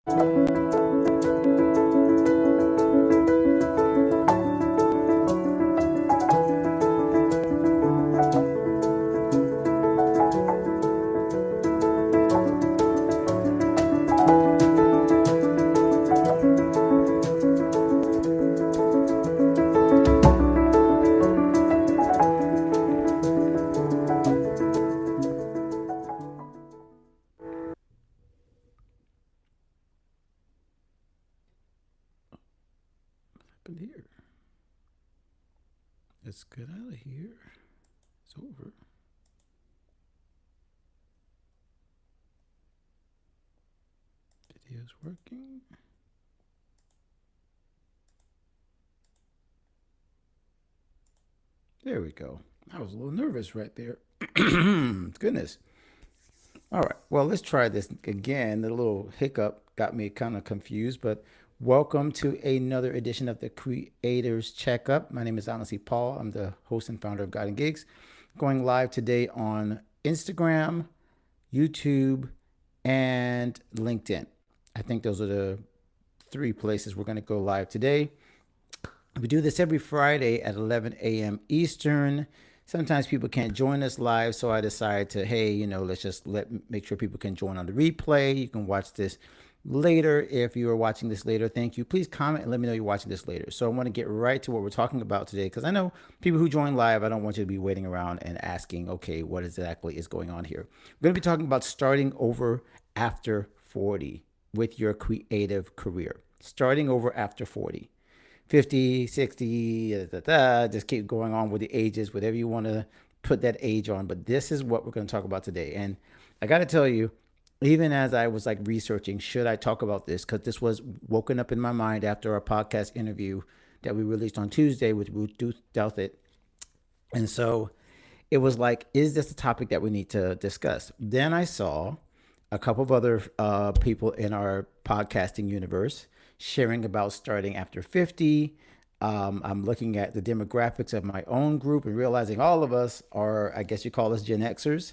Here. Let's get out of here. It's over. Video's working. There we go. I was a little nervous right there. Goodness. All right. Well, let's try this again. The little hiccup got me kind of confused, but welcome to another edition of the Creators Checkup. My name is honestly Paul. I'm the host and founder of Guiding Gigs. Going live today on Instagram, YouTube, and LinkedIn. I think those are the three places we're going to go live today. We do this every Friday at 11 a.m. Eastern. Sometimes people can't join us live, so I decided to, hey, let's just make sure people can join on the replay. You can watch this later if you are watching this later. Thank you. Please comment and let me know you're watching this later. So I want to get right to what we're talking about today, because I know people who join live, I don't want you to be waiting around and asking, okay, what exactly is going on here? We're going to be talking about starting over after 40 with your creative career. Starting over after 40. 50, 60, just keep going on with the ages, whatever you want to put that age on. But this is what we're going to talk about today. And I got to tell you, even as I was like researching, should I talk about this? Because this was woken up in my mind after our podcast interview that we released on Tuesday with Ruth Douthit. And so it was like, is this a topic that we need to discuss? Then I saw a couple of other people in our podcasting universe sharing about starting after 50. I'm looking at the demographics of my own group and realizing all of us are, I guess you call us Gen Xers.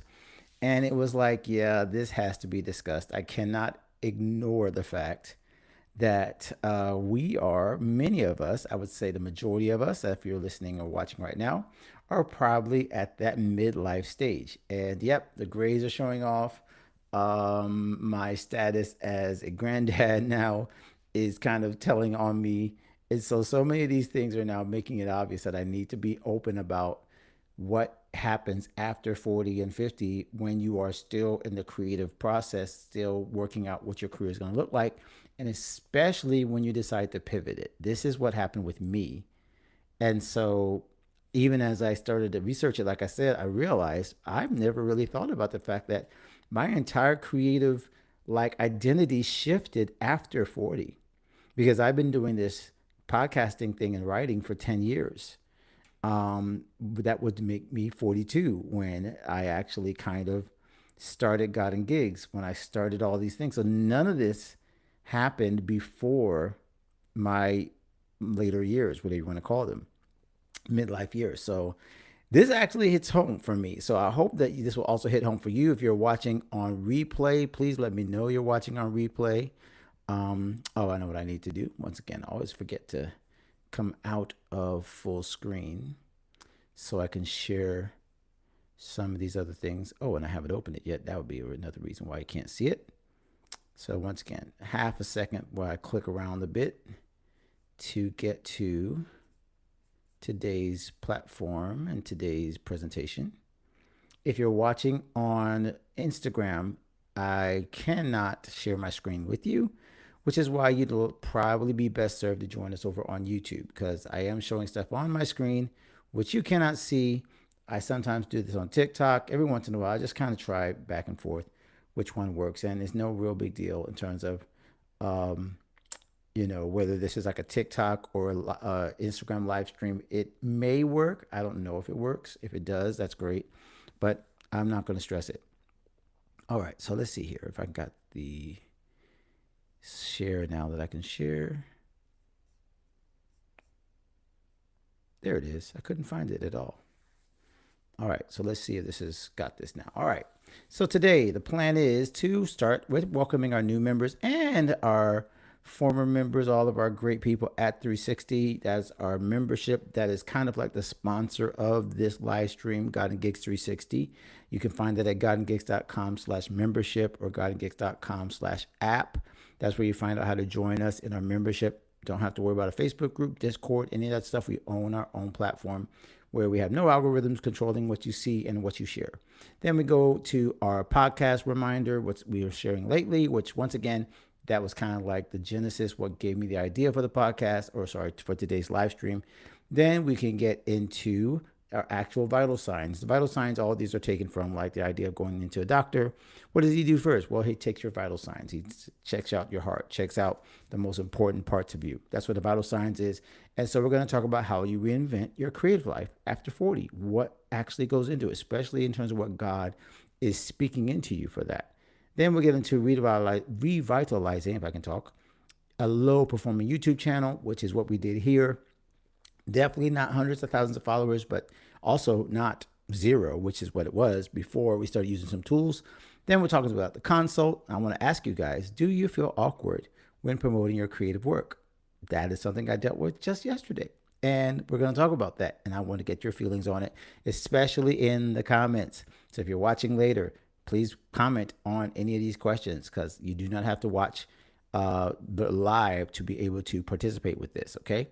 And it was like, yeah, this has to be discussed. I cannot ignore the fact that we are, many of us, I would say the majority of us, if you're listening or watching right now, are probably at that midlife stage. And yep, the grays are showing off. My status as a granddad now is kind of telling on me. And so many of these things are now making it obvious that I need to be open about what happens after 40 and 50 when you are still in the creative process, still working out what your career is going to look like. And especially when you decide to pivot it. This is what happened with me. And so even as I started to research it, like I said, I realized I've never really thought about the fact that my entire creative identity shifted after 40, because I've been doing this podcasting thing and writing for 10 years. That would make me 42 when I actually kind of started Guiding Gigs, when I started all these things. So none of this happened before my later years, whatever you want to call them, midlife years. So this actually hits home for me. So I hope that this will also hit home for you. If you're watching on replay, please let me know you're watching on replay. I know what I need to do. Once again, I always forget to come out of full screen so I can share some of these other things. Oh, and I haven't opened it yet. That would be another reason why I can't see it. So once again, half a second while I click around a bit to get to today's platform and today's presentation. If you're watching on Instagram, I cannot share my screen with you, which is why you'd probably be best served to join us over on YouTube, because I am showing stuff on my screen, which you cannot see. I sometimes do this on TikTok. Every once in a while, I just kind of try back and forth which one works. And it's no real big deal in terms of, whether this is like a TikTok or Instagram live stream. It may work. I don't know if it works. If it does, that's great. But I'm not going to stress it. All right, so let's see here if I got the share now that I can share. There it is. I couldn't find it at all. All right, so let's see if this has got this now. All right, so today the plan is to start with welcoming our new members and our former members, all of our great people at 360. That's our membership. That is kind of like the sponsor of this live stream, God and Gigs 360. You can find that at godandgigs.com/membership or godandgigs.com/app. That's where you find out how to join us in our membership. Don't have to worry about a Facebook group, Discord, any of that stuff. We own our own platform where we have no algorithms controlling what you see and what you share. Then we go to our podcast reminder, what we are sharing lately, which once again, that was kind of like the genesis, what gave me the idea for the podcast, or sorry, for today's live stream. Then we can get into our actual vital signs. The vital signs, all of these are taken from like the idea of going into a doctor. What does he do first? Well, he takes your vital signs. He checks out your heart, checks out the most important parts of you. That's what the vital signs is. And so we're going to talk about how you reinvent your creative life after 40, what actually goes into it, especially in terms of what God is speaking into you for that. Then we'll get into revitalizing, if I can talk, a low performing YouTube channel, which is what we did here. Definitely not hundreds of thousands of followers, but also not zero, which is what it was before we started using some tools. Then we're talking about the consult. I want to ask you guys, do you feel awkward when promoting your creative work? That is something I dealt with just yesterday. And we're going to talk about that. And I want to get your feelings on it, especially in the comments. So if you're watching later, please comment on any of these questions because you do not have to watch the live to be able to participate with this, okay?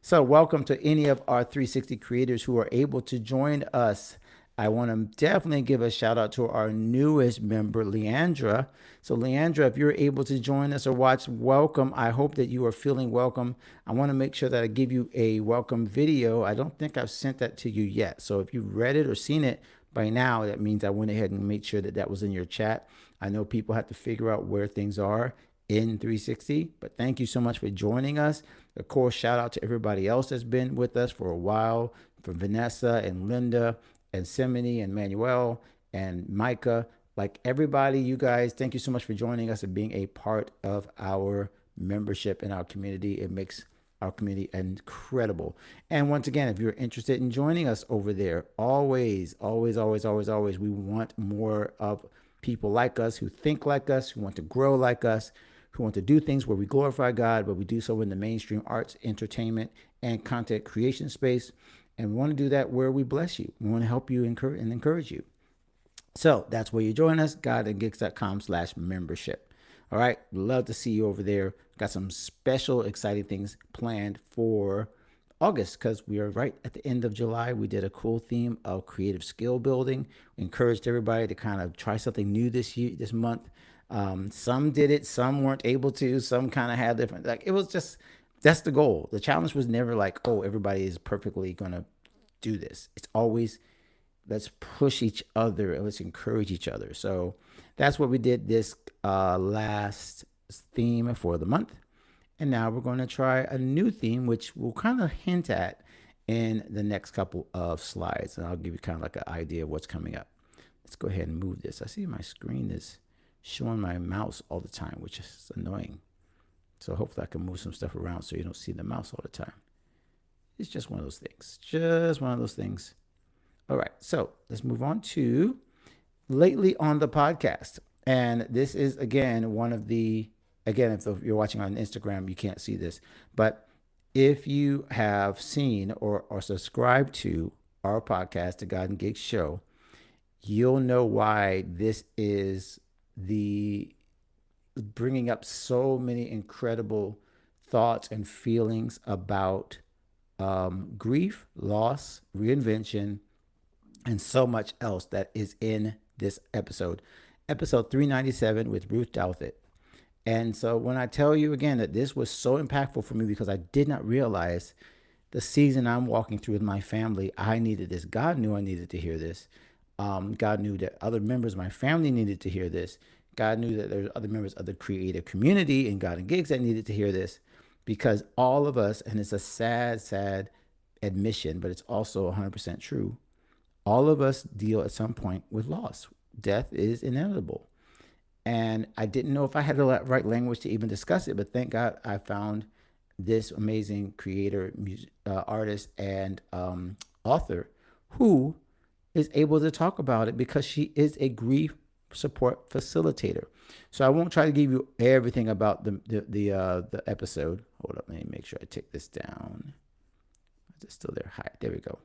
So welcome to any of our 360 creators who are able to join us. I want to definitely give a shout out to our newest member, Leandra. So Leandra, if you're able to join us or watch, welcome. I hope that you are feeling welcome. I want to make sure that I give you a welcome video. I don't think I've sent that to you yet. So if you've read it or seen it by now, that means I went ahead and made sure that that was in your chat. I know people have to figure out where things are in 360, but thank you so much for joining us. Of course, shout out to everybody else that's been with us for a while, from Vanessa and Linda and Simony and Manuel and Micah. Like everybody, you guys, thank you so much for joining us and being a part of our membership in our community. It makes our community incredible. And once again, if you're interested in joining us over there, always, we want more of people like us, who think like us, who want to grow like us, who want to do things where we glorify God, but we do so in the mainstream arts, entertainment, and content creation space. And we want to do that where we bless you. We want to help you and encourage you. So that's where you join us, godandgigs.com/membership. All right. Love to see you over there. Got some special, exciting things planned for August because we are right at the end of July. We did a cool theme of creative skill building. We encouraged everybody to kind of try something new this month. Some did it, some weren't able to, some kind of had different, like it was just, that's the goal. The challenge was never like, oh, everybody is perfectly going to do this. It's always, let's push each other and let's encourage each other. So that's what we did this last theme for the month. And now we're going to try a new theme, which we'll kind of hint at in the next couple of slides. And I'll give you kind of like an idea of what's coming up. Let's go ahead and move this. I see my screen is showing my mouse all the time, which is annoying. So hopefully I can move some stuff around so you don't see the mouse all the time. It's just one of those things. Just one of those things. All right. So let's move on to lately on the podcast. And this is, again, one of the, again, if you're watching on Instagram, you can't see this. But if you have seen or subscribed to our podcast, The God and Gigs Show, you'll know why this is the bringing up so many incredible thoughts and feelings about grief, loss, reinvention, and so much else that is in this episode 397 with Ruth Douthit. And so when I tell you again that this was so impactful for me because I did not realize the season I'm walking through with my family, I needed this. God knew I needed to hear this. God knew that other members of my family needed to hear this. God knew that there's other members of the creative community in God and Gigs that needed to hear this, because all of us, and it's a sad admission, but it's also 100% true, all of us deal at some point with loss. Death is inevitable. And I didn't know if I had the right language to even discuss it, but thank God I found this amazing creator, artist, and author who is able to talk about it because she is a grief support facilitator. So I won't try to give you everything about the episode. Hold up, let me make sure I take this down. Is it still there? Hi, there we go.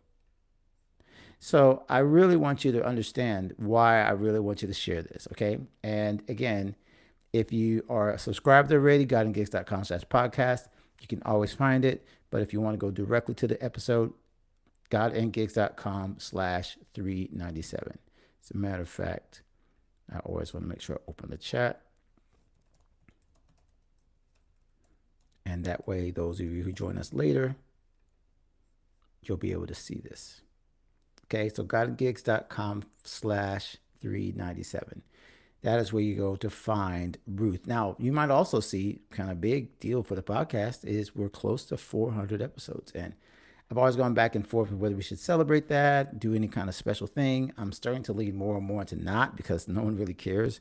So I really want you to understand why I really want you to share this, okay? And again, if you are subscribed already, godandgigs.com/podcast, you can always find it. But if you want to go directly to the episode, godandgigs.com/397. As a matter of fact, I always want to make sure I open the chat. And that way, those of you who join us later, you'll be able to see this. Okay, so godandgigs.com/397. That is where you go to find Ruth. Now, you might also see, kind of big deal for the podcast is we're close to 400 episodes. And I've always gone back and forth with whether we should celebrate that, do any kind of special thing. I'm starting to lean more and more into not, because no one really cares.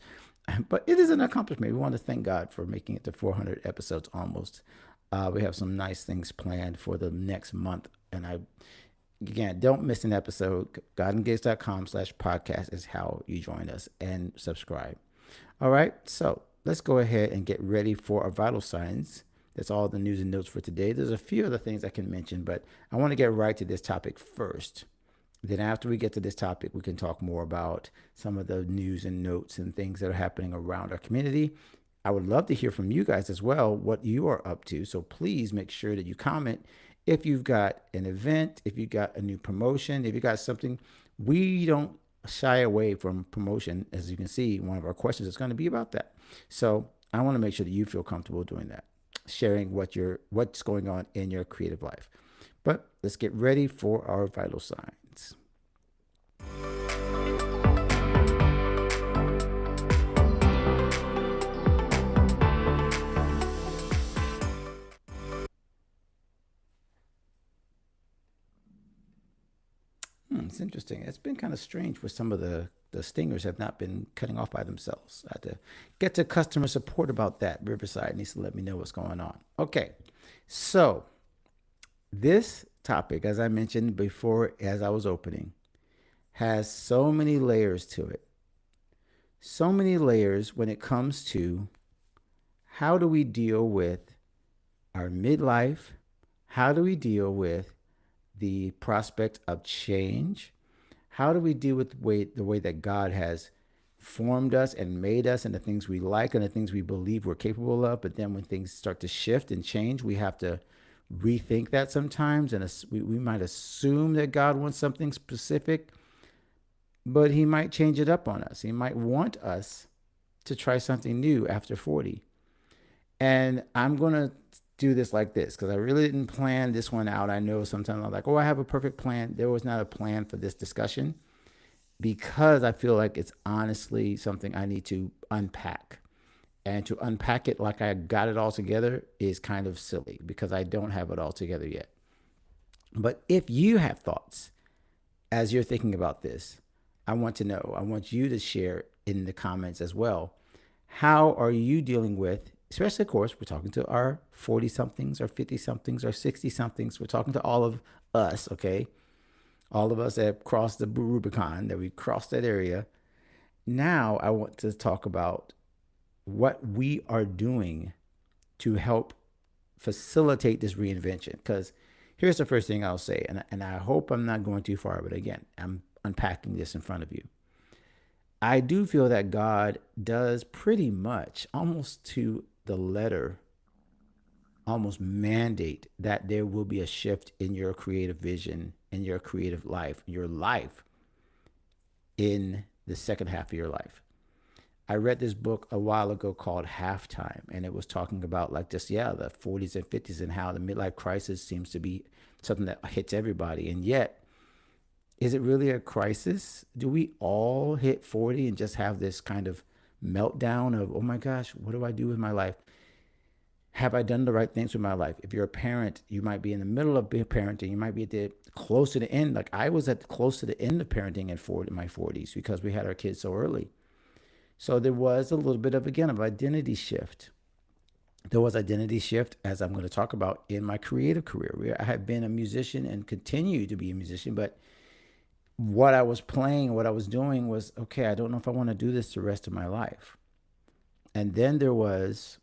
But it is an accomplishment. We want to thank God for making it to 400 episodes almost. We have some nice things planned for the next month. And again, don't miss an episode. godandgigs.com/podcast is how you join us, and subscribe. All right, so let's go ahead and get ready for our vital signs. That's all the news and notes for today. There's a few other things I can mention, but I want to get right to this topic first. Then after we get to this topic, we can talk more about some of the news and notes and things that are happening around our community. I would love to hear from you guys as well, what you are up to. So please make sure that you comment if you've got an event, if you got a new promotion, if you got something. We don't shy away from promotion. As you can see, one of our questions is going to be about that. So I want to make sure that you feel comfortable doing that, sharing what's going on in your creative life. But let's get ready for our vital signs. It's interesting. It's been kind of strange where some of the stingers have not been cutting off by themselves. I had to get to customer support about that. Riverside needs to let me know what's going on. Okay, so this topic, as I mentioned before, as I was opening, has so many layers to it. So many layers when it comes to how do we deal with our midlife? How do we deal with the prospect of change? How do we deal with the way that God has formed us and made us, and the things we like and the things we believe we're capable of? But then when things start to shift and change, we have to rethink that sometimes. And we might assume that God wants something specific, but he might change it up on us. He might want us to try something new after 40. And I'm going to do this like this because I really didn't plan this one out. I know sometimes I'm like, oh, I have a perfect plan. There was not a plan for this discussion because I feel like it's honestly something I need to unpack. And to unpack it like I got it all together is kind of silly because I don't have it all together yet. But if you have thoughts as you're thinking about this, I want to know. I want you to share in the comments as well. How are you dealing with, especially, of course, we're talking to our 40-somethings, our 50-somethings, our 60-somethings. We're talking to all of us, okay? All of us that have crossed the Rubicon, that we crossed that area. Now I want to talk about what we are doing to help facilitate this reinvention. Because here's the first thing I'll say, and I hope I'm not going too far, but again, I'm unpacking this in front of you. I do feel that God does pretty much, almost to the letter, almost mandate that there will be a shift in your creative vision, in your creative life, your life in the second half of your life. I read this book a while ago called Halftime, and it was talking about like just, the 40s and 50s and how the midlife crisis seems to be something that hits everybody. And yet, is it really a crisis? Do we all hit 40 and just have this kind of meltdown of, oh my gosh, what do I do with my life? Have I done the right things with my life? If you're a parent, you might be in the middle of parenting. You might be at the close to the end. Like I was at close to the end of parenting in my 40s because we had our kids so early. So there was a little bit of, again, of identity shift. There was identity shift, as I'm going to talk about, in my creative career. I have been a musician and continue to be a musician, but what I was playing, what I was doing was, okay, I don't know if I want to do this the rest of my life. And then there was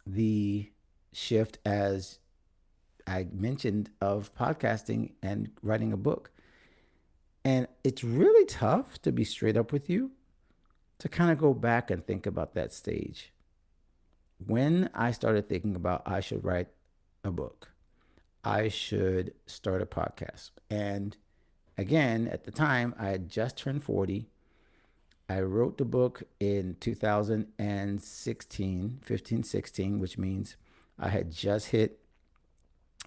the shift, as I mentioned, of podcasting and writing a book. And it's really tough, to be straight up with you, to kind of go back and think about that stage. When I started thinking about I should write a book, I should start a podcast. And again, at the time, I had just turned 40. I wrote the book in 2016, 15, 16, which means I had just hit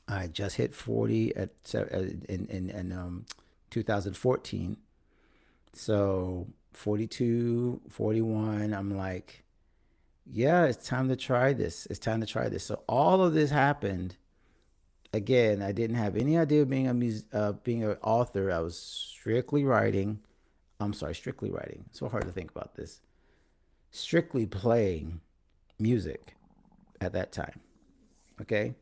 I just hit 40 in 2014. So 42, 41, I'm like, yeah, it's time to try this. It's time to try this. So all of this happened. Again, I didn't have any idea of being an author. I was strictly writing. I'm sorry, strictly writing. It's so hard to think about this. Strictly playing music at that time. Okay.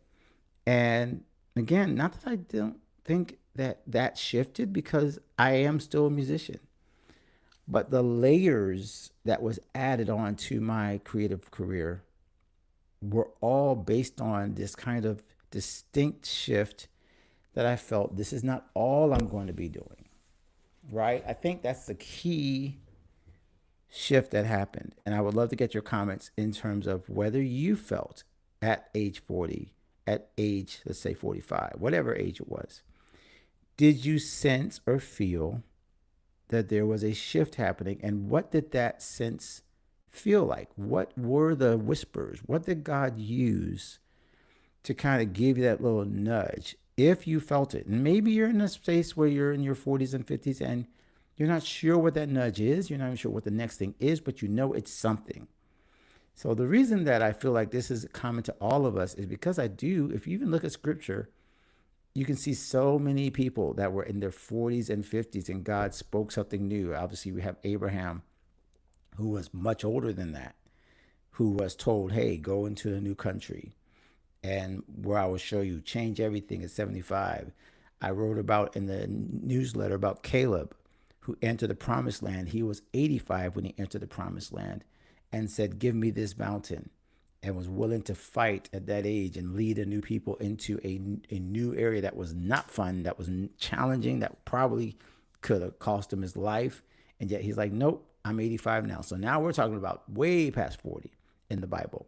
And again, not that I don't think that that shifted, because I am still a musician, but the layers that was added on to my creative career were all based on this kind of distinct shift that I felt this is not all I'm going to be doing. Right? I think that's the key shift that happened. And I would love to get your comments in terms of whether you felt at age 40, at age, let's say 45, whatever age it was, did you sense or feel that there was a shift happening? And what did that sense feel like? What were the whispers? What did God use to kind of give you that little nudge, if you felt it? And maybe you're in a space where you're in your 40s and 50s and you're not sure what that nudge is. You're not even sure what the next thing is, but you know it's something. So the reason that I feel like this is common to all of us is because I do, if you even look at scripture, you can see so many people that were in their 40s and 50s and God spoke something new. Obviously, we have Abraham, who was much older than that, who was told, hey, go into a new country and where I will show you, change everything at 75. I wrote about in the newsletter about Caleb, who entered the promised land. He was 85 when he entered the promised land and said, give me this mountain, and was willing to fight at that age and lead a new people into a new area that was not fun, that was challenging, that probably could have cost him his life. And yet he's like, nope, I'm 85 now. So now we're talking about way past 40 in the Bible.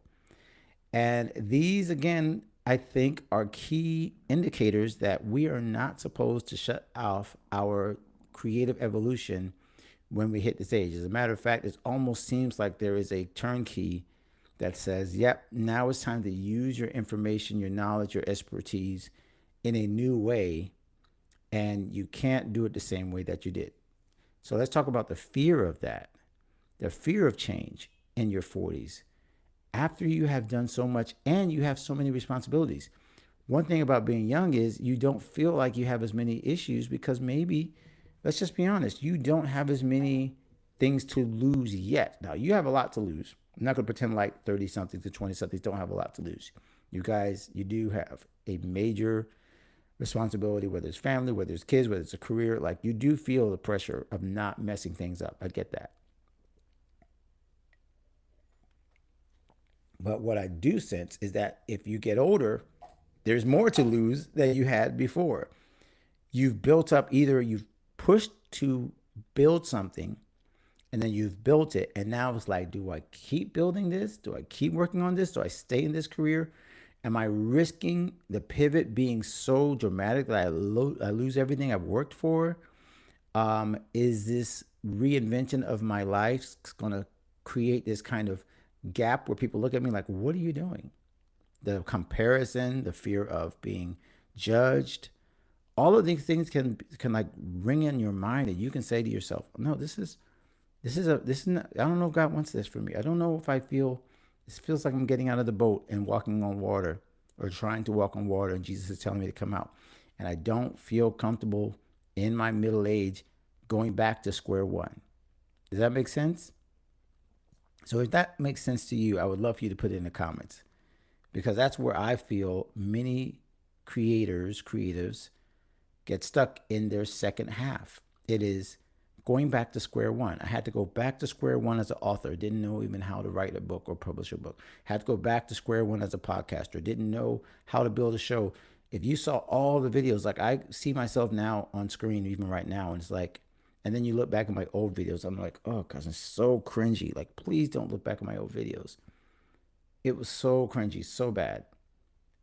And these, again, I think are key indicators that we are not supposed to shut off our creative evolution when we hit this age. As a matter of fact, it almost seems like there is a turnkey that says, yep, now it's time to use your information, your knowledge, your expertise in a new way. And you can't do it the same way that you did. So let's talk about the fear of that, the fear of change in your 40s. After you have done so much and you have so many responsibilities. One thing about being young is you don't feel like you have as many issues because maybe, let's just be honest, you don't have as many things to lose yet. Now, you have a lot to lose. I'm not going to pretend like 30 somethings to 20 somethings don't have a lot to lose. You guys, you do have a major responsibility, whether it's family, whether it's kids, whether it's a career. Like, you do feel the pressure of not messing things up. I get that. But what I do sense is that if you get older, there's more to lose than you had before. You've built up, either you've pushed to build something and then you've built it. And now it's like, do I keep building this? Do I keep working on this? Do I stay in this career? Am I risking the pivot being so dramatic that I lose everything I've worked for? Is this reinvention of my life going to create this kind of gap where people look at me like, what are you doing? The comparison, the fear of being judged, all of these things can like ring in your mind, and you can say to yourself, no, this is not, I don't know if God wants this for me. I don't know if this feels like I'm getting out of the boat and walking on water, or trying to walk on water, and Jesus is telling me to come out. And I don't feel comfortable in my middle age going back to square one. Does that make sense? So if that makes sense to you, I would love for you to put it in the comments, because that's where I feel many creatives get stuck in their second half. It is going back to square one. I had to go back to square one as an author. Didn't know even how to write a book or publish a book. Had to go back to square one as a podcaster. Didn't know how to build a show. If you saw all the videos, like I see myself now on screen, even right now, and it's like, and then you look back at my old videos, I'm like, oh, cause it's so cringy. Like, please don't look back at my old videos. It was so cringy, so bad.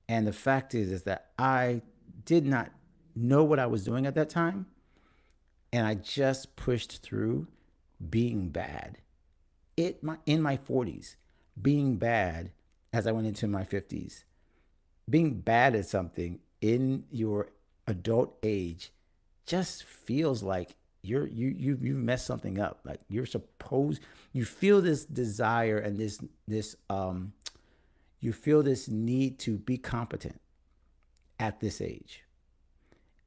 And the fact is that I did not know what I was doing at that time, and I just pushed through being bad. In my 40s, being bad as I went into my 50s, being bad at something in your adult age just feels like you've messed something up. Like you're supposed you feel this desire and this you feel this need to be competent at this age.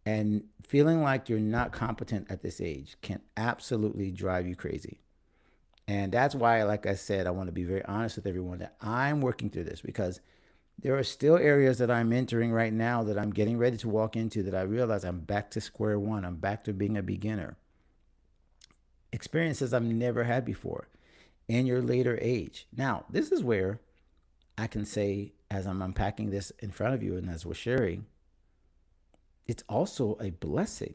And feeling like you're not competent at this age can absolutely drive you crazy. And that's why, like I said, I want to be very honest with everyone that I'm working through this because there are still areas that I'm entering right now that I'm getting ready to walk into that I realize I'm back to square one. I'm back to being a beginner. Experiences I've never had before in your later age. Now, this is where I can say, as I'm unpacking this in front of you and as we're sharing, it's also a blessing.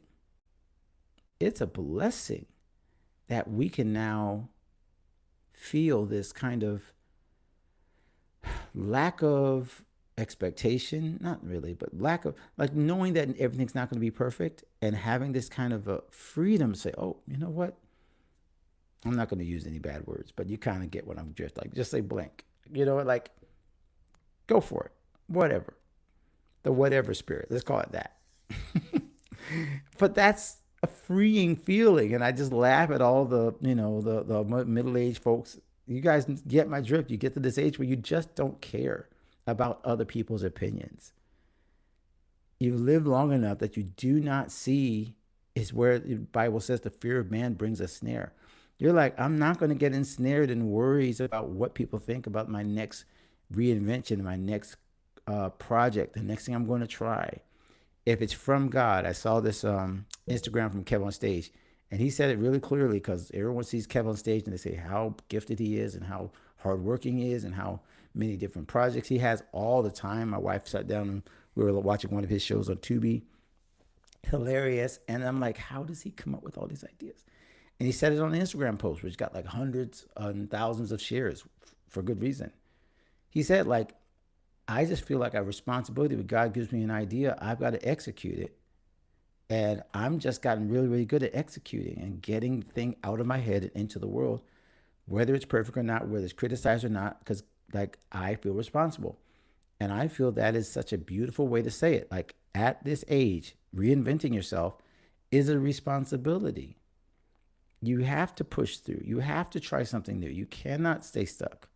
It's a blessing that we can now feel this kind of lack of expectation, not really, but lack of like knowing that everything's not going to be perfect and having this kind of a freedom to say, oh, you know what? I'm not going to use any bad words, but you kind of get what I'm just like. Just say blank. You know, like go for it. Whatever. The whatever spirit. Let's call it that. But that's a freeing feeling. And I just laugh at all the middle-aged folks. You guys get my drift. You get to this age where you just don't care about other people's opinions. You live long enough that you do not see is where the Bible says the fear of man brings a snare. You're like, I'm not going to get ensnared in worries about what people think about my next reinvention, my next project, the next thing I'm going to try. If it's from God, I saw this Instagram from Kevin on Stage, and he said it really clearly because everyone sees Kevin on Stage and they say how gifted he is and how hardworking he is and how many different projects he has all the time. My wife sat down and we were watching one of his shows on Tubi. Hilarious. And I'm like, how does he come up with all these ideas? And he said it on an Instagram post, which got like hundreds and thousands of shares for good reason. He said, like, I just feel like I have responsibility. When God gives me an idea, I've got to execute it. And I'm just gotten really, really good at executing and getting the thing out of my head and into the world, whether it's perfect or not, whether it's criticized or not, because like I feel responsible. And I feel that is such a beautiful way to say it. Like at this age, reinventing yourself is a responsibility. You have to push through. You have to try something new. You cannot stay stuck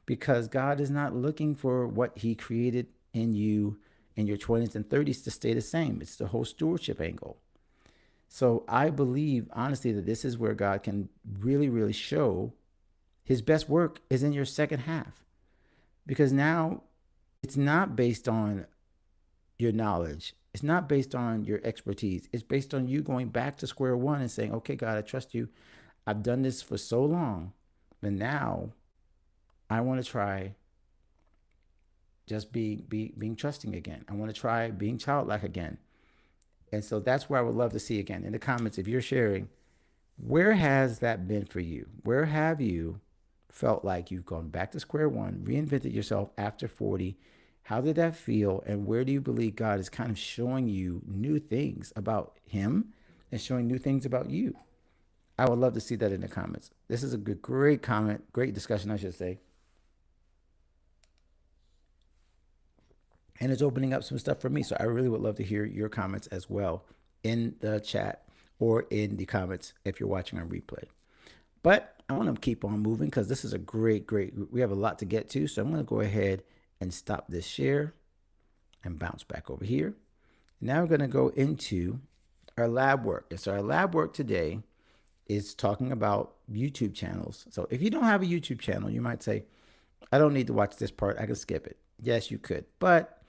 because God is not looking for what he created in you in your 20s and 30s to stay the same. It's the whole stewardship angle. So I believe, honestly, that this is where God can really, really show his best work is in your second half. Because now it's not based on your knowledge. It's not based on your expertise. It's based on you going back to square one and saying, okay, God, I trust you. I've done this for so long, but now I want to try just being trusting again. I want to try being childlike again. And so that's where I would love to see again in the comments, if you're sharing, where has that been for you? Where have you felt like you've gone back to square one, reinvented yourself after 40? How did that feel? And where do you believe God is kind of showing you new things about him and showing new things about you? I would love to see that in the comments. This is a great comment, great discussion, I should say. And it's opening up some stuff for me. So I really would love to hear your comments as well in the chat or in the comments if you're watching on replay. But I want to keep on moving because this is a great, we have a lot to get to. So I'm going to go ahead and stop this share and bounce back over here. Now we're going to go into our lab work. And so our lab work today is talking about YouTube channels. So if you don't have a YouTube channel, you might say, I don't need to watch this part. I can skip it. Yes, you could. But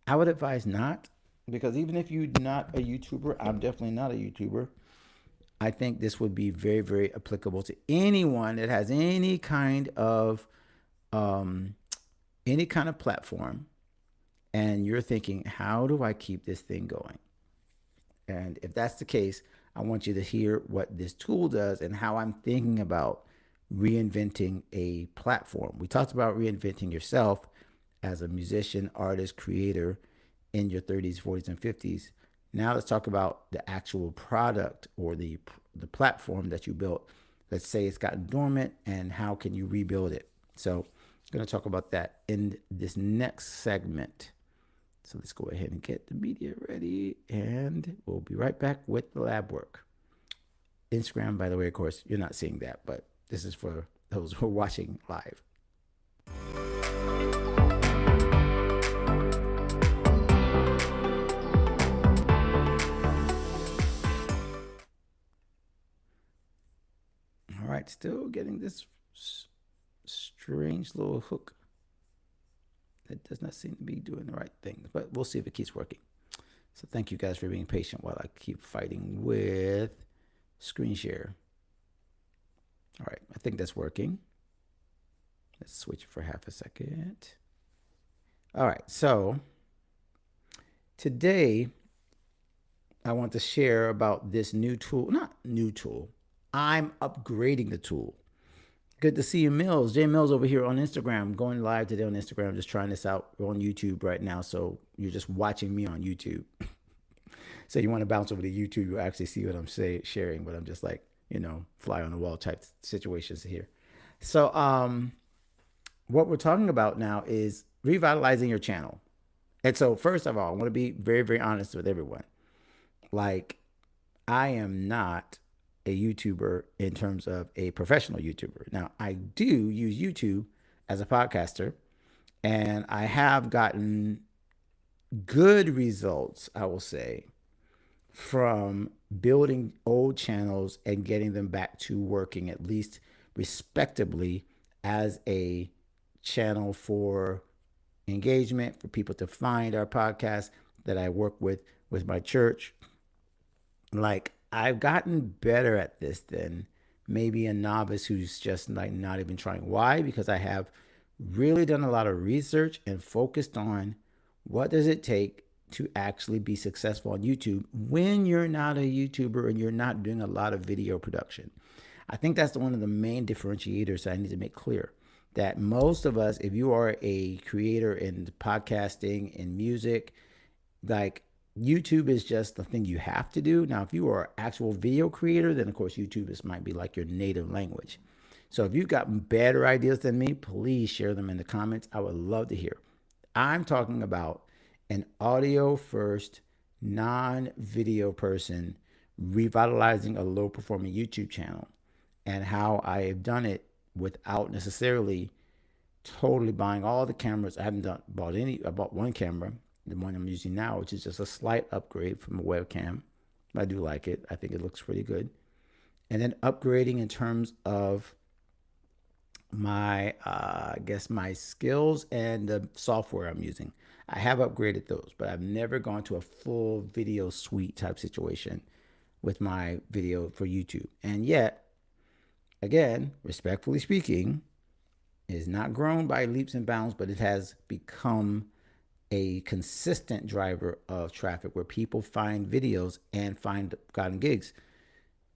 I would advise not, because even if you're not a YouTuber, I'm definitely not a YouTuber. I think this would be very, very applicable to anyone that has um, any kind of platform, and you're thinking, how do I keep this thing going? And if that's the case, I want you to hear what this tool does and how I'm thinking about reinventing a platform. We talked about reinventing yourself as a musician, artist, creator in your 30s, 40s, and 50s. Now let's talk about the actual product or the platform that you built. Let's say it's gotten dormant, and how can you rebuild it? So I'm going to talk about that in this next segment. So let's go ahead and get the media ready, and we'll be right back with the lab work. Instagram, by the way, of course, you're not seeing that, but this is for those who are watching live. All right, still getting this strange little hook that does not seem to be doing the right thing, but we'll see if it keeps working. So thank you guys for being patient while I keep fighting with screen share. All right, I think that's working. Let's switch it for half a second. All right, so today I want to share about this new tool, not new tool. I'm upgrading the tool. Good to see you, Mills. Jay Mills over here on Instagram, going live today on Instagram, just trying this out. We're on YouTube right now, so you're just watching me on YouTube. So you want to bounce over to YouTube, you actually see what I'm sharing, but I'm just like, fly on the wall type situations here. So what we're talking about now is revitalizing your channel. And so first of all, I want to be very, very honest with everyone. Like, I am not a YouTuber in terms of a professional YouTuber. Now, I do use YouTube as a podcaster, and I have gotten good results, I will say, from building old channels and getting them back to working at least respectably as a channel for engagement, for people to find our podcast that I work with my church. Like, I've gotten better at this than maybe a novice who's just like not even trying. Why? Because I have really done a lot of research and focused on what does it take to actually be successful on YouTube when you're not a YouTuber and you're not doing a lot of video production. I think that's one of the main differentiators that I need to make clear, that most of us, if you are a creator in podcasting, in music, like, YouTube is just the thing you have to do. Now, if you are an actual video creator, then of course YouTube might be like your native language. So if you've got better ideas than me, please share them in the comments. I would love to hear. I'm talking about an audio first, non-video person revitalizing a low performing YouTube channel, and how I have done it without necessarily totally buying all the cameras. I haven't bought any. I bought one camera, the one I'm using now, which is just a slight upgrade from a webcam. I do like it. I think it looks pretty good. And then upgrading in terms of my, I guess, my skills and the software I'm using. I have upgraded those, but I've never gone to a full video suite type situation with my video for YouTube. And yet, again, respectfully speaking, is not grown by leaps and bounds, but it has become a consistent driver of traffic where people find videos and find gotten gigs.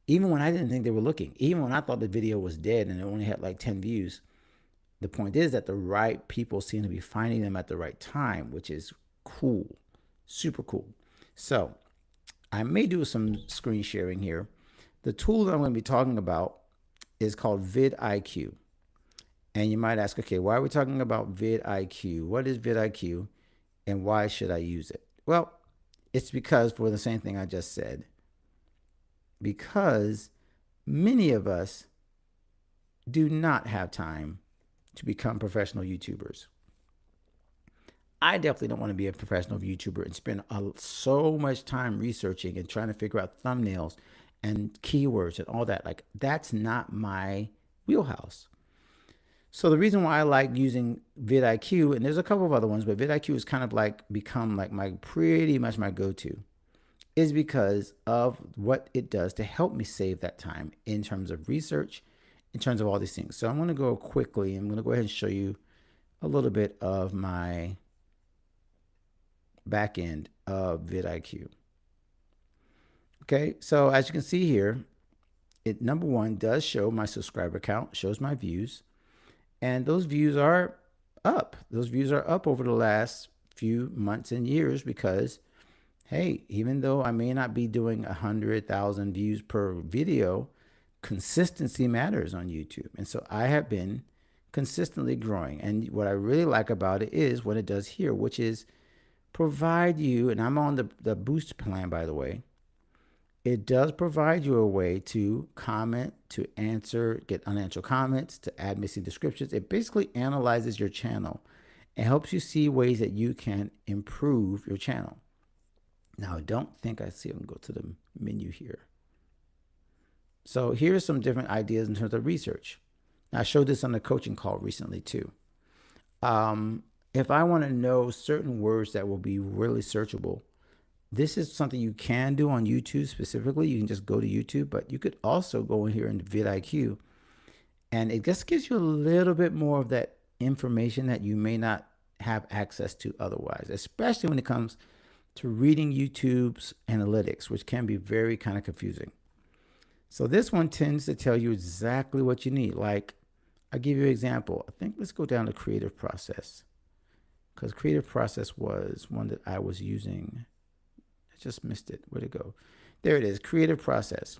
Even when I didn't think they were looking, even when I thought the video was dead and it only had like 10 views, the point is that the right people seem to be finding them at the right time, which is cool, super cool. So I may do some screen sharing here. The tool that I'm going to be talking about is called vidIQ. And you might ask, okay, why are we talking about vidIQ? What is vidIQ? And why should I use it? Well, it's because for the same thing I just said. Because many of us do not have time to become professional YouTubers. I definitely don't want to be a professional YouTuber and spend so much time researching and trying to figure out thumbnails and keywords and all that. Like, that's not my wheelhouse. So the reason why I like using vidIQ, and there's a couple of other ones, but vidIQ is kind of like become like pretty much my go-to, is because of what it does to help me save that time in terms of research, in terms of all these things. So I'm going to go quickly. I'm going to go ahead and show you a little bit of my back end of vidIQ. Okay, so as you can see here, it number one does show my subscriber count, shows my views, and those views are up. Those views are up over the last few months and years because, hey, even though I may not be doing 100,000 views per video, consistency matters on YouTube. And so I have been consistently growing. And what I really like about it is what it does here, which is provide you, and I'm on the boost plan, by the way. It does provide you a way to comment, to answer, get unanswered comments, to add missing descriptions. It basically analyzes your channel and helps you see ways that you can improve your channel. Now, I don't think I see them. Go to the menu here. So here's some different ideas in terms of research. Now, I showed this on the coaching call recently too. If I want to know certain words that will be really searchable, this is something you can do on YouTube specifically. You can just go to YouTube, but you could also go in here in vidIQ, and it just gives you a little bit more of that information that you may not have access to otherwise, especially when it comes to reading YouTube's analytics, which can be very kind of confusing. So this one tends to tell you exactly what you need. Like, I'll give you an example. I think let's go down to creative process, because creative process was one that I was using. I just missed it. Where'd it go? There it is, creative process.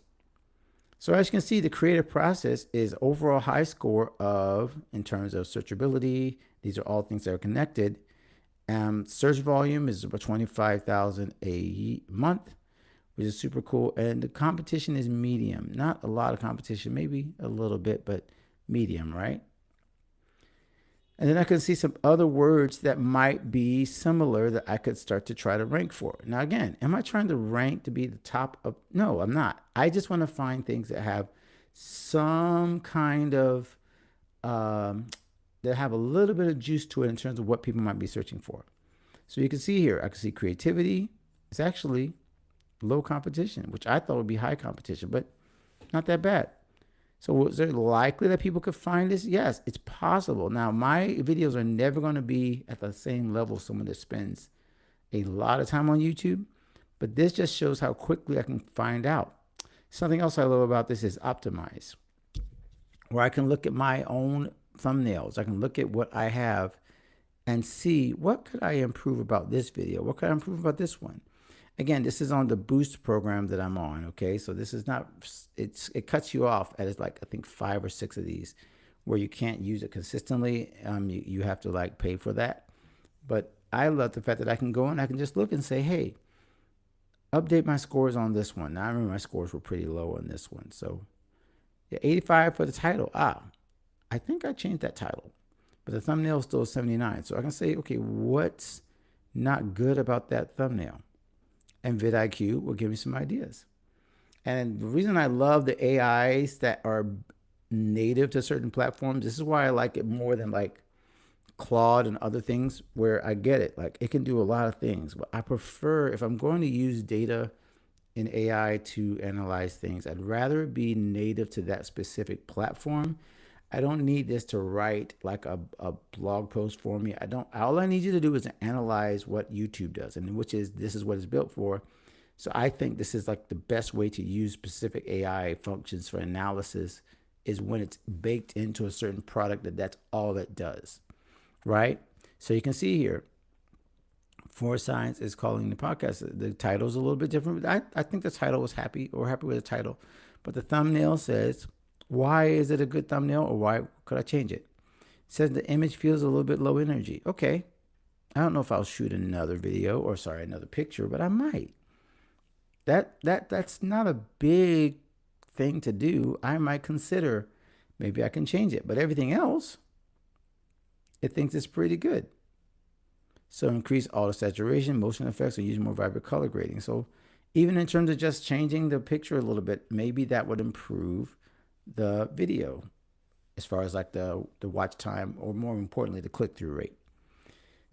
So as you can see, the creative process is overall high score of, in terms of searchability. These are all things that are connected. Search volume is about 25,000 a month, which is super cool. And the competition is medium. Not a lot of competition, maybe a little bit, but medium, right? And then I can see some other words that might be similar that I could start to try to rank for. Now, again, am I trying to rank to be the top of? No, I'm not. I just want to find things that have some kind of, that have a little bit of juice to it in terms of what people might be searching for. So you can see here, I can see creativity. It's actually low competition, which I thought would be high competition, but not that bad. So was it likely that people could find this? Yes, it's possible. Now, my videos are never going to be at the same level as someone that spends a lot of time on YouTube, but this just shows how quickly I can find out. Something else I love about this is optimize, where I can look at my own thumbnails. I can look at what I have and see what could I improve about this video? What could I improve about this one? Again, this is on the boost program that I'm on. Okay, so this is not, it cuts you off at like, I think 5 or 6 of these where you can't use it consistently. You have to like pay for that. But I love the fact that I can go and I can just look and say, hey, update my scores on this one. Now I remember my scores were pretty low on this one. So yeah, 85 for the title. I think I changed that title, but the thumbnail is still 79. So I can say, okay, what's not good about that thumbnail? And vidIQ will give me some ideas. And the reason I love the AIs that are native to certain platforms, this is why I like it more than like Claude and other things, where I get it. Like, it can do a lot of things, but I prefer, if I'm going to use data in AI to analyze things, I'd rather it be native to that specific platform. I don't need this to write like a blog post for me. All I need you to do is to analyze what YouTube does, and which is, this is what it's built for. So I think this is like the best way to use specific AI functions for analysis, is when it's baked into a certain product that's all it does, right? So you can see here, For Science is calling the podcast. The title is a little bit different. I think the title was happy with the title, but the thumbnail says, why is it a good thumbnail, or why could I change it? It says the image feels a little bit low energy. Okay. I don't know if I'll shoot another video, or another picture, but I might. That's not a big thing to do. I might consider maybe I can change it, but everything else, it thinks it's pretty good. So increase auto saturation, motion effects, or use more vibrant color grading. So even in terms of just changing the picture a little bit, maybe that would improve the video as far as like the watch time, or more importantly, the click-through rate.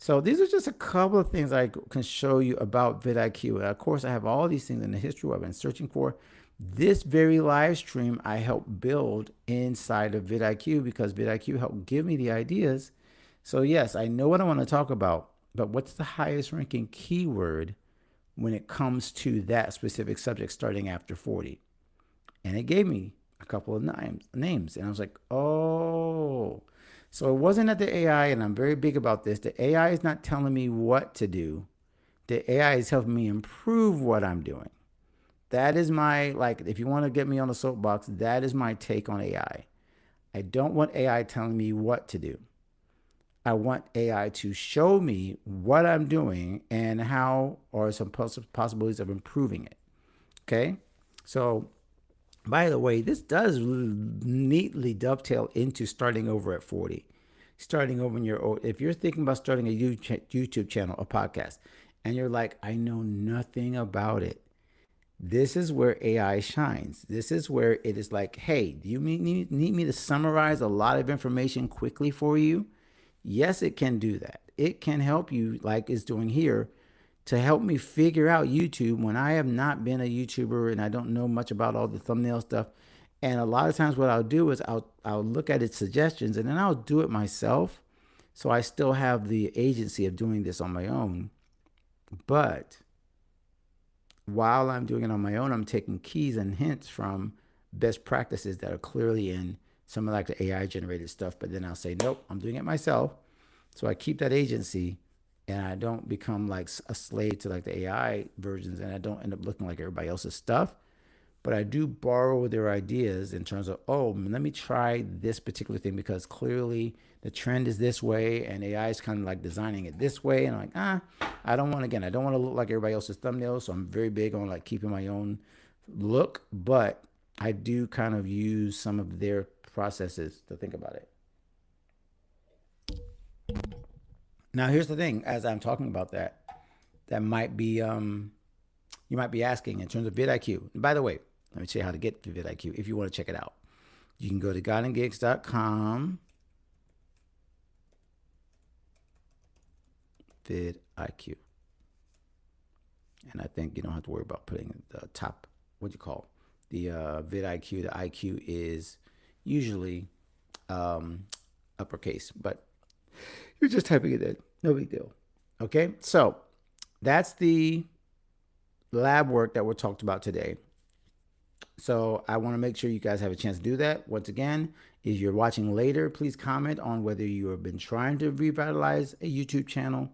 So these are just a couple of things I can show you about vidIQ. And of course, I have all these things in the history I've been searching for. This very live stream I helped build inside of vidIQ because vidIQ helped give me the ideas. So yes, I know what I want to talk about, but what's the highest ranking keyword when it comes to that specific subject starting after 40? And it gave me a couple of names. And I was like, oh. So it wasn't that the AI, and I'm very big about this, the AI is not telling me what to do. The AI is helping me improve what I'm doing. That is my, like, if you want to get me on the soapbox, that is my take on AI. I don't want AI telling me what to do. I want AI to show me what I'm doing and how, or some possibilities of improving it. Okay. So, by the way, this does neatly dovetail into starting over at 40. Starting over in your old, if you're thinking about starting a YouTube channel, a podcast, and you're like, I know nothing about it. This is where AI shines. This is where it is like, hey, do you need me to summarize a lot of information quickly for you? Yes, it can do that. It can help you, like it's doing here, to help me figure out YouTube when I have not been a YouTuber and I don't know much about all the thumbnail stuff. And a lot of times what I'll do is I'll look at its suggestions and then I'll do it myself. So I still have the agency of doing this on my own. But while I'm doing it on my own, I'm taking keys and hints from best practices that are clearly in some of like the AI generated stuff. But then I'll say, nope, I'm doing it myself. So I keep that agency and I don't become like a slave to like the AI versions and I don't end up looking like everybody else's stuff. But I do borrow their ideas in terms of, oh, let me try this particular thing because clearly the trend is this way and AI is kind of like designing it this way. And I'm like, I don't want, again, I don't want to look like everybody else's thumbnails. So I'm very big on like keeping my own look, but I do kind of use some of their processes to think about it. Now, here's the thing, as I'm talking about that, that might be, you might be asking in terms of vidIQ. And by the way, let me show you how to get to vidIQ if you want to check it out. You can go to godandgigs.com, vidIQ. And I think you don't have to worry about putting the top, what do you call the vidIQ. The IQ is usually uppercase, but you're just typing it in. No big deal. Okay, so that's the lab work that we're talked about today. So I want to make sure you guys have a chance to do that. Once again, if you're watching later, please comment on whether you have been trying to revitalize a YouTube channel,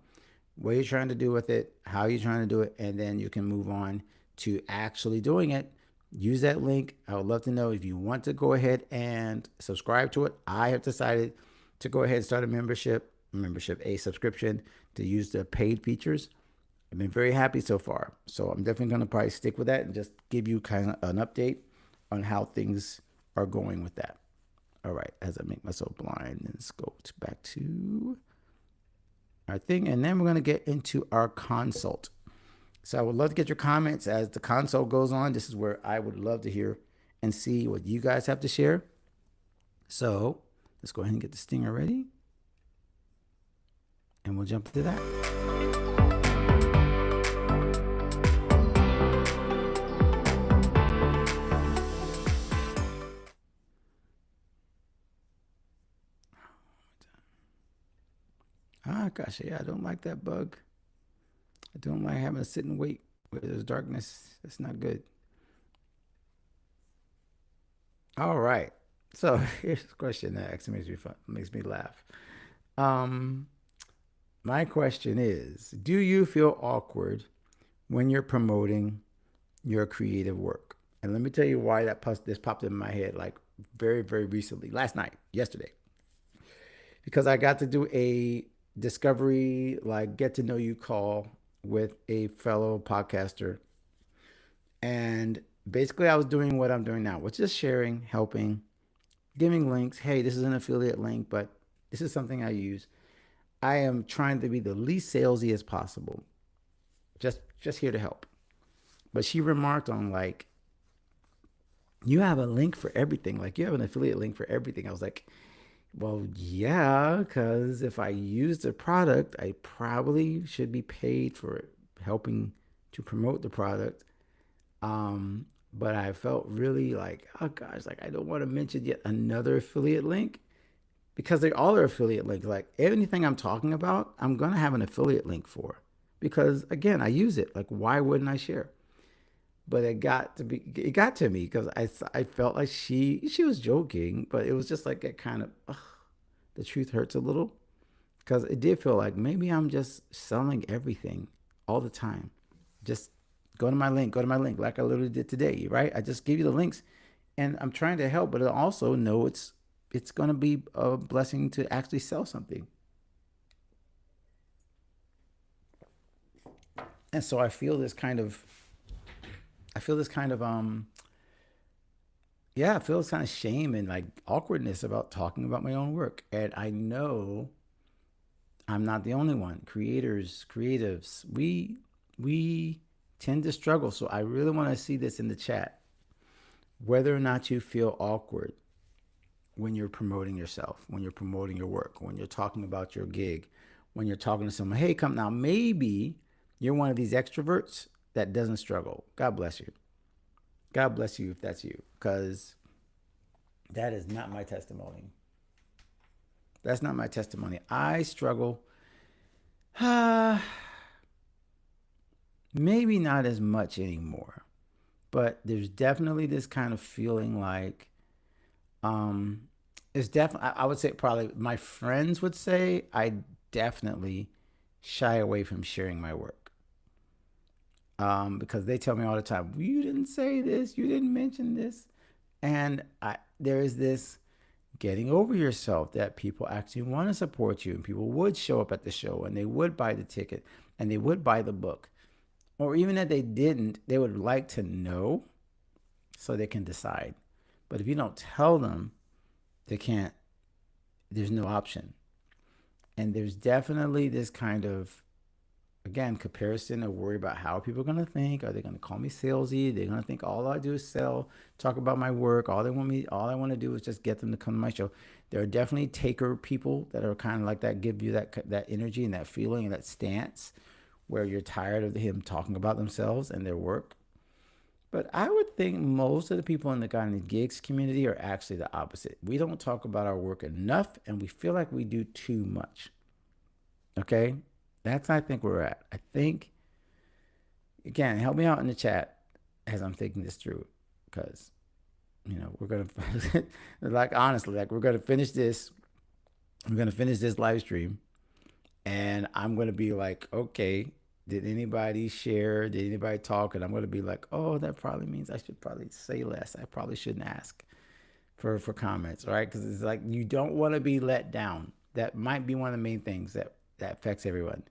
what you're trying to do with it, how you're trying to do it, and then you can move on to actually doing it. Use that link. I would love to know if you want to go ahead and subscribe to it. I have decided to go ahead and start a subscription to use the paid features. I've been very happy so far. So I'm definitely going to probably stick with that and just give you kind of an update on how things are going with that. All right, as I make myself blind, let's go back to our thing. And then we're going to get into our consult. So I would love to get your comments as the consult goes on. This is where I would love to hear and see what you guys have to share. So let's go ahead and get the stinger ready. And we'll jump into that. Gosh, yeah, I don't like that bug. I don't like having to sit and wait where there's darkness. That's not good. All right. So here's the question that actually makes me laugh. Um, my question is, do you feel awkward when you're promoting your creative work? And let me tell you why this popped in my head like very, very recently, yesterday, because I got to do a discovery, like get to know you call with a fellow podcaster. And basically I was doing what I'm doing now, which is sharing, helping, giving links. Hey, this is an affiliate link, but this is something I use. I am trying to be the least salesy as possible. Just here to help. But she remarked on like, you have a link for everything. Like you have an affiliate link for everything. I was like, Well, yeah, because if I use the product, I probably should be paid for it, helping to promote the product. Um, but I felt really like, oh gosh, like I don't want to mention yet another affiliate link because they all are affiliate links. Like anything I'm talking about, I'm gonna have an affiliate link for because again, I use it. Like, why wouldn't I share? But it got to me because I felt like she was joking, but it was just like that kind of, ugh, the truth hurts a little because it did feel like maybe I'm just selling everything all the time. Just go to my link, like I literally did today, right? I just give you the links, and I'm trying to help, but I also know it's gonna be a blessing to actually sell something. And so I feel this kind of yeah, I feel this kind of shame and like awkwardness about talking about my own work. And I know I'm not the only one. Creatives, we tend to struggle. So I really want to see this in the chat. Whether or not you feel awkward when you're promoting yourself, when you're promoting your work, when you're talking about your gig, when you're talking to someone, hey, come now, maybe you're one of these extroverts that doesn't struggle. God bless you. God bless you if that's you, because that is not my testimony. That's not my testimony. I struggle. Uh, maybe not as much anymore, but there's definitely this kind of feeling like um, it's definitely. I would say probably my friends would say I definitely shy away from sharing my work because they tell me all the time, "You didn't say this. You didn't mention this," and there is this getting over yourself that people actually want to support you and people would show up at the show and they would buy the ticket and they would buy the book. Or even if they didn't, they would like to know so they can decide. But if you don't tell them, they can't, there's no option. And there's definitely this kind of, again, comparison or worry about how people are going to think. Are they going to call me salesy? They're going to think all I do is sell, talk about my work. All I want to do is just get them to come to my show. There are definitely taker people that are kind of like that, give you that energy and that feeling and that stance where you're tired of him talking about themselves and their work. But I would think most of the people in the kind of gigs community are actually the opposite. We don't talk about our work enough and we feel like we do too much. Okay? That's I think where we're at. I think again, help me out in the chat as I'm thinking this through, because we're gonna like honestly, like we're gonna finish this. We're gonna finish this live stream, and I'm gonna be like, okay, did anybody share? Did anybody talk? And I'm gonna be like, oh, that probably means I should probably say less. I probably shouldn't ask for comments, right? Because it's like you don't want to be let down. That might be one of the main things that affects everyone.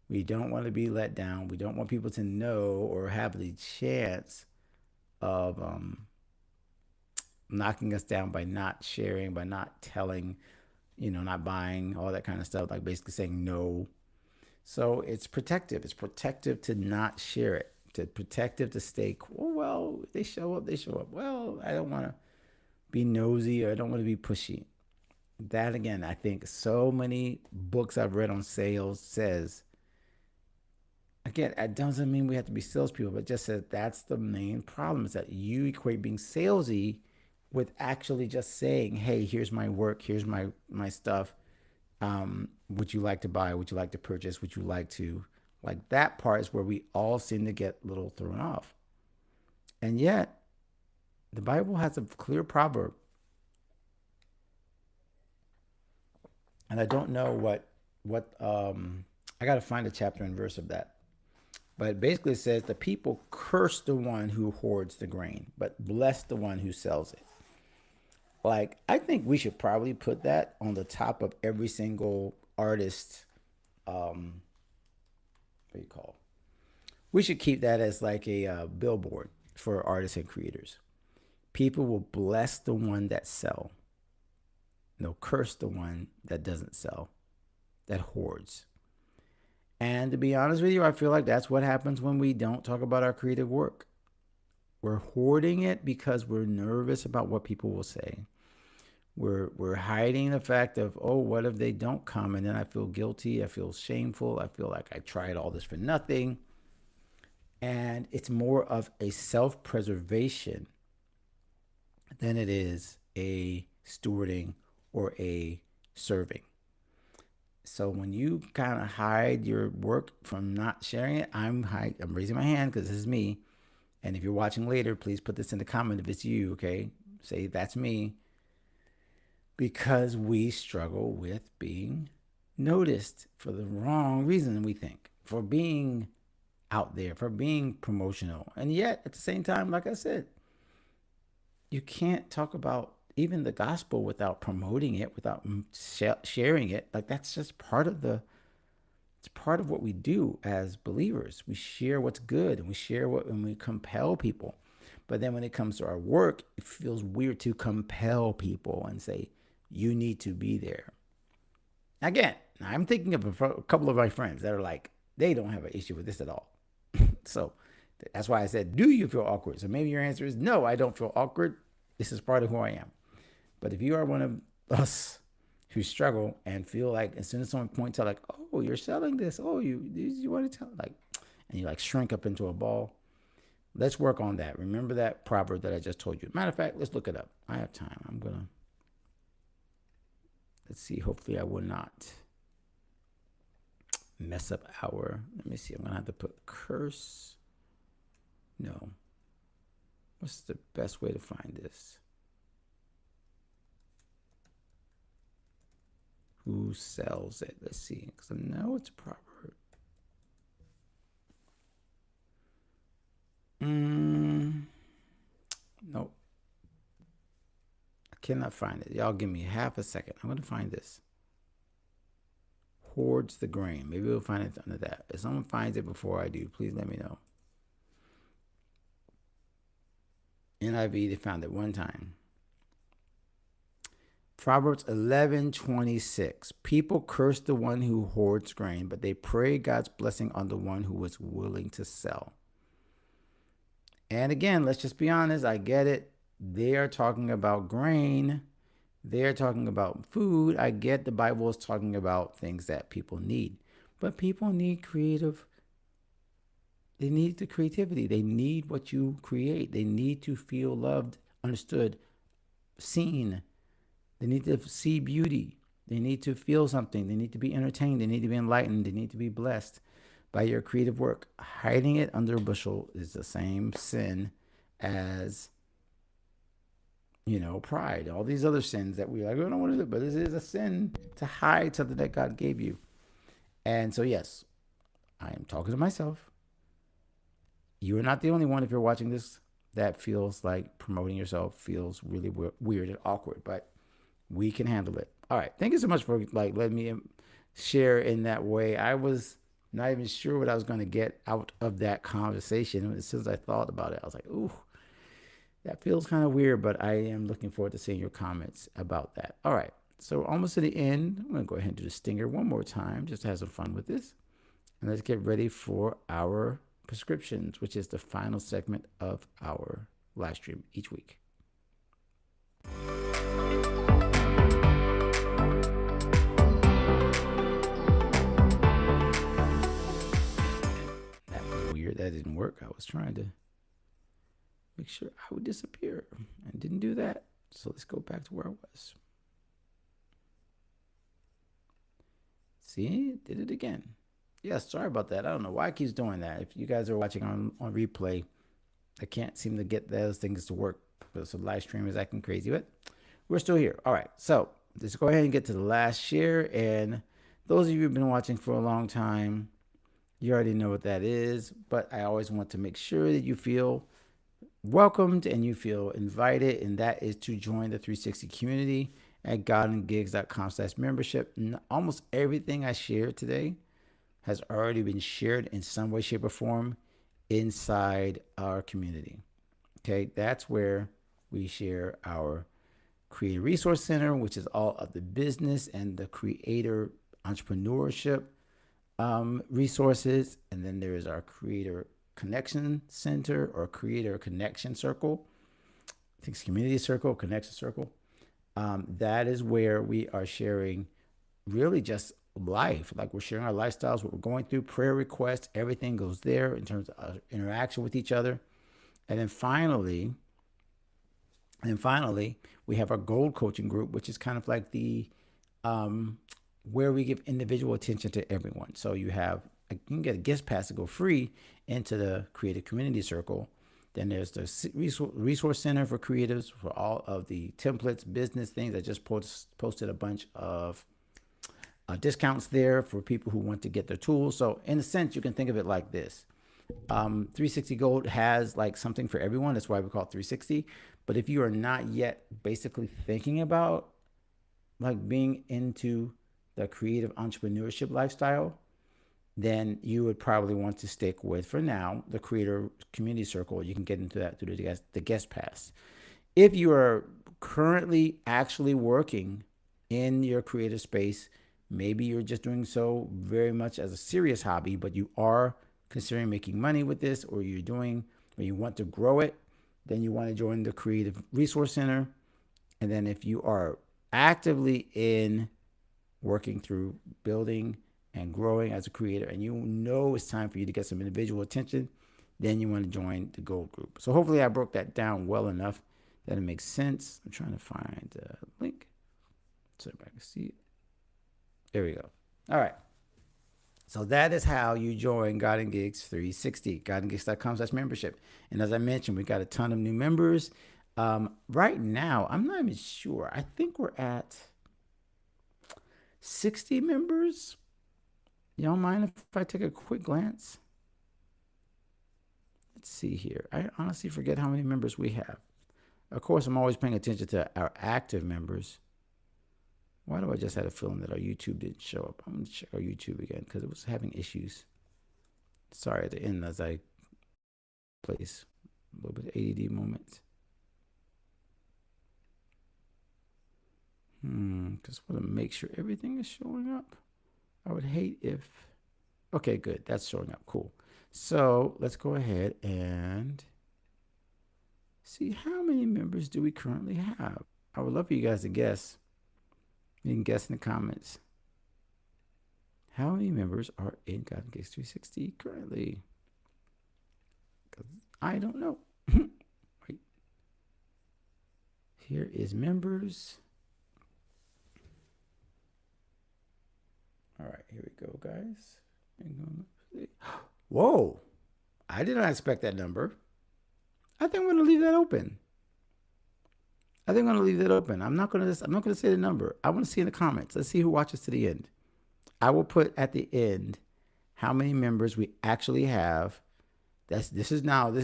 We don't want to be let down. We don't want people to know or have the chance of knocking us down by not sharing, by not telling, not buying, all that kind of stuff, like basically saying no. So it's protective. It's protective to not share it, to protective to stay cool. Well, they show up, they show up. Well, I don't want to be nosy or I don't want to be pushy. That again, I think so many books I've read on sales says, again, that doesn't mean we have to be salespeople, but just says that's the main problem is that you equate being salesy with actually just saying, hey, here's my work, here's my stuff. Would you like to buy? Would you like to purchase? Would you like to, like that part is where we all seem to get a little thrown off. And yet, the Bible has a clear proverb, and I don't know what I got to find a chapter and verse of that. But it basically says the people curse the one who hoards the grain, but bless the one who sells it. Like, I think we should probably put that on the top of every single artist. What do you call? We should keep that as like a billboard for artists and creators. People will bless the one that sell. They'll curse the one that doesn't sell, that hoards. And to be honest with you, I feel like that's what happens when we don't talk about our creative work. We're hoarding it because we're nervous about what people will say. We're hiding the fact of, oh, what if they don't come? And then I feel guilty. I feel shameful. I feel like I tried all this for nothing. And it's more of a self-preservation than it is a stewarding or a serving. So when you kind of hide your work from not sharing it, I'm raising my hand because this is me. And if you're watching later, please put this in the comment if it's you, okay? Say that's me. Because we struggle with being noticed for the wrong reason, we think, for being out there, for being promotional. And yet, at the same time, like I said, you can't talk about even the gospel without promoting it, without sharing it. Like that's just part of it's part of what we do as believers. We share what's good and we share and we compel people. But then when it comes to our work, it feels weird to compel people and say, you need to be there. Again, I'm thinking of a couple of my friends that are like, they don't have an issue with this at all. So that's why I said, do you feel awkward? So maybe your answer is no, I don't feel awkward. This is part of who I am. But if you are one of us who struggle and feel like as soon as someone points out like, oh, you're selling this, oh, you want to tell, like, and you like shrink up into a ball, let's work on that. Remember that proverb that I just told you. Matter of fact, let's look it up. I have time. Let's see. Hopefully I will not mess up let me see. I'm going to have to put curse. No. What's the best way to find this? Who sells it? Let's see. Because I know it's a proverb. Nope. I cannot find it. Y'all give me half a second. I'm going to find this. Hoards the grain. Maybe we'll find it under that. If someone finds it before I do, please let me know. NIV, they found it one time. Proverbs 11:26. People curse the one who hoards grain, but they pray God's blessing on the one who is willing to sell. And again, let's just be honest. I get it. They are talking about grain. They're talking about food. I get the Bible is talking about things that people need. But people need they need the creativity. They need what you create. They need to feel loved, understood, seen. They need to see beauty. They need to feel something. They need to be entertained. They need to be enlightened. They need to be blessed by your creative work. Hiding it under a bushel is the same sin as, pride. All these other sins that we don't want to do, but this is a sin to hide something that God gave you. And so, yes, I am talking to myself. You are not the only one, if you're watching this, that feels like promoting yourself feels really weird and awkward, but we can handle it. All right. Thank you so much for letting me share in that way. I was not even sure what I was going to get out of that conversation. As soon as I thought about it, I was like, ooh, that feels kind of weird, but I am looking forward to seeing your comments about that. All right. So almost to the end. I'm going to go ahead and do the stinger one more time just to have some fun with this. And let's get ready for our prescriptions, which is the final segment of our live stream each week. That was weird. That didn't work. I was trying to make sure I would disappear and didn't do that. So let's go back to where I was. See, did it again. Yeah, sorry about that. I don't know why it keeps doing that. If you guys are watching on replay, I can't seem to get those things to work. So live stream is acting crazy, but we're still here. All right, so let's go ahead and get to the last share. And those of you who've been watching for a long time, you already know what that is. But I always want to make sure that you feel welcomed and you feel invited, and that is to join the 360 community at godandgigs.com/membership. Almost everything I shared today has already been shared in some way, shape, or form inside our community. Okay, that's where we share our Creator Resource Center, which is all of the business and the creator entrepreneurship resources. And then there is our Creator Connection Center or Creator Connection Circle. I think it's Community Circle, Connection Circle. That is where we are sharing really just life. Like we're sharing our lifestyles, what we're going through, prayer requests, everything goes there in terms of interaction with each other. And then finally, we have our gold coaching group, which is kind of like the um, where we give individual attention to everyone. So you can get a guest pass to go free into the creative community circle. Then there's the resource center for creatives for all of the templates, business things. I just posted a bunch of discounts there for people who want to get their tools. So in a sense, you can think of it like this. 360 Gold has like something for everyone. That's why we call it 360. But if you are not yet basically thinking about like being into the creative entrepreneurship lifestyle, then you would probably want to stick with, for now, the creator community circle. You can get into that through the guest pass. If you are currently actually working in your creative space, maybe you're just doing so very much as a serious hobby, but you are considering making money with this, or you want to grow it, then you want to join the Creative Resource Center. And then if you are actively in working through building and growing as a creator, and you know it's time for you to get some individual attention, then you want to join the gold group. So hopefully I broke that down well enough that it makes sense. I'm trying to find a link so I can see it. There we go. All right. So that is how you join Garden Gigs 360, gardengigs.com/membership. And as I mentioned, we got a ton of new members. Right now, I'm not even sure. I think we're at 60 members. Y'all mind if I take a quick glance? Let's see here. I honestly forget how many members we have. Of course, I'm always paying attention to our active members. Why do I just have a feeling that our YouTube didn't show up? I'm going to check our YouTube again because it was having issues. Sorry, at the end as I place a little bit of ADD moments. Just want to make sure everything is showing up. I would hate if... Okay, good. That's showing up. Cool. So let's go ahead and see how many members do we currently have. I would love for you guys to guess. You can guess in the comments. How many members are in Garden Gigs 360 currently? I don't know. Wait. Here is members. All right, here we go, guys. Whoa. I did not expect that number. I think I'm going to leave that open. I'm not gonna say the number. I want to see in the comments. Let's see who watches to the end. I will put at the end how many members we actually have. This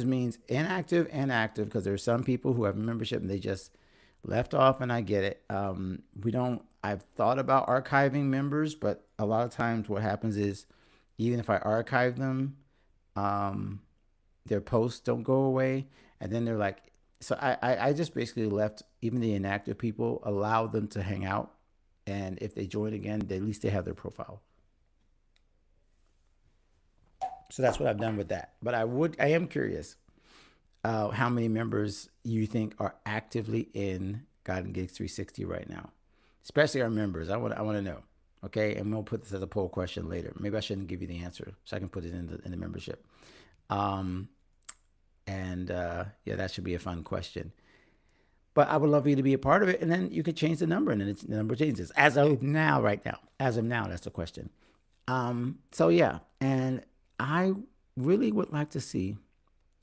means inactive and active, because there are some people who have membership and they just left off, and I get it. I've thought about archiving members, but a lot of times what happens is even if I archive them, their posts don't go away, and then they're like, so I just basically left even the inactive people, allow them to hang out. And if they join again, at least they have their profile. So that's what I've done with that. But I am curious how many members you think are actively in Garden Gigs 360 right now, especially our members. I want to know. Okay, and we'll put this as a poll question later. Maybe I shouldn't give you the answer, so I can put it in the membership. Yeah, that should be a fun question. But I would love for you to be a part of it, and then you could change the number, and then the number changes. As of now, that's the question. So yeah, and I really would like to see,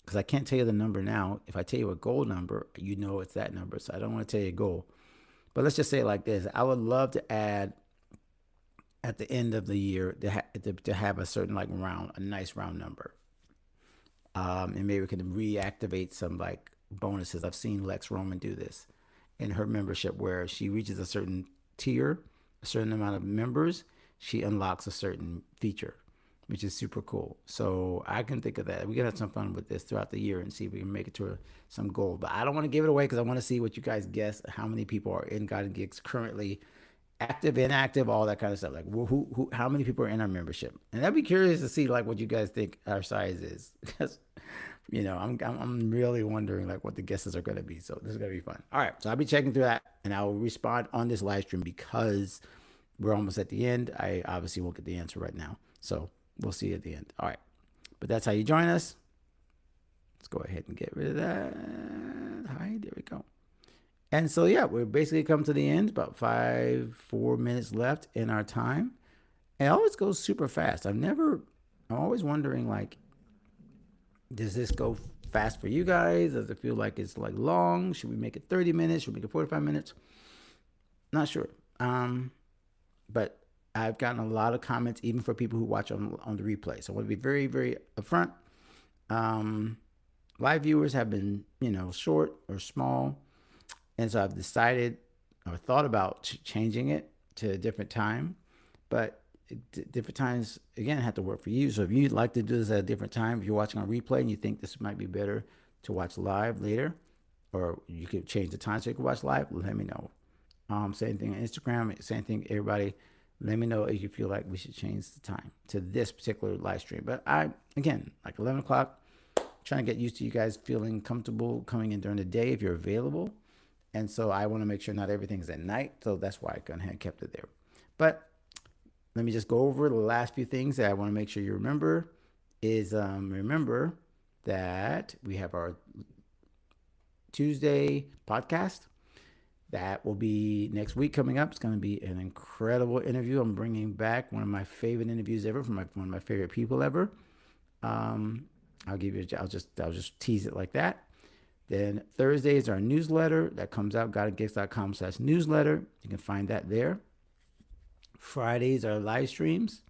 because I can't tell you the number now. If I tell you a goal number, you know it's that number, so I don't want to tell you a goal. But let's just say it like this. I would love to add, at the end of the year, to have a certain a nice round number. And maybe we can reactivate some like bonuses. I've seen Lex Roman do this in her membership, where she reaches a certain tier, a certain amount of members, she unlocks a certain feature, which is super cool. So I can think of that. We can have some fun with this throughout the year and see if we can make it to some goal. But I don't want to give it away because I want to see what you guys guess, how many people are in Garden Gigs currently, active, inactive, all that kind of stuff. Like how many people are in our membership? And I'd be curious to see like what you guys think our size is. Because I'm really wondering like what the guesses are going to be. So this is going to be fun. All right. So I'll be checking through that and I'll respond on this live stream because we're almost at the end. I obviously won't get the answer right now. So we'll see you at the end. All right. But that's how you join us. Let's go ahead and get rid of that. Hi, there we go. And so, yeah, we're basically come to the end, about 4 minutes left in our time. And it always goes super fast. I'm always wondering, like, does this go fast for you guys? Does it feel like it's like long? Should we make it 30 minutes? Should we make it 45 minutes? Not sure. But I've gotten a lot of comments, even for people who watch on the replay. So I want to be very, very upfront. Live viewers have been, short or small. And so I've decided or thought about changing it to a different time. But different times, again, have to work for you. So if you'd like to do this at a different time, if you're watching on replay and you think this might be better to watch live later, or you could change the time so you can watch live, let me know. Same thing on Instagram, same thing, everybody. Let me know if you feel like we should change the time to this particular live stream. But again, like 11 o'clock, trying to get used to you guys feeling comfortable coming in during the day if you're available. And so I want to make sure not everything's at night. So that's why I gone ahead and kept it there. But let me just go over the last few things that I want to make sure you remember is remember that we have our Tuesday podcast. That will be next week coming up. It's going to be an incredible interview. I'm bringing back one of my favorite interviews ever from one of my favorite people ever. I'll just tease it like that. Then Thursday is our newsletter that comes out, godandgifts.com/newsletter. You can find that there. Fridays are live streams.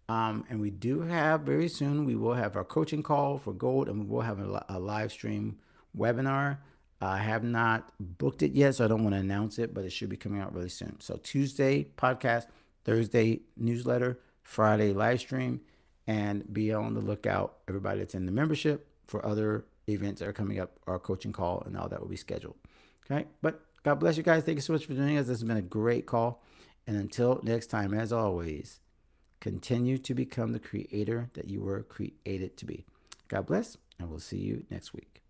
And we do have very soon, we will have our coaching call for gold, and we will have a live stream webinar. I have not booked it yet, so I don't want to announce it, but it should be coming out really soon. So Tuesday podcast, Thursday newsletter, Friday live stream, and be on the lookout, everybody that's in the membership, for other events that are coming up, our coaching call and all that will be scheduled. Okay. But God bless you guys. Thank you so much for joining us. This has been a great call. And until next time, as always, continue to become the creator that you were created to be. God bless, and we'll see you next week.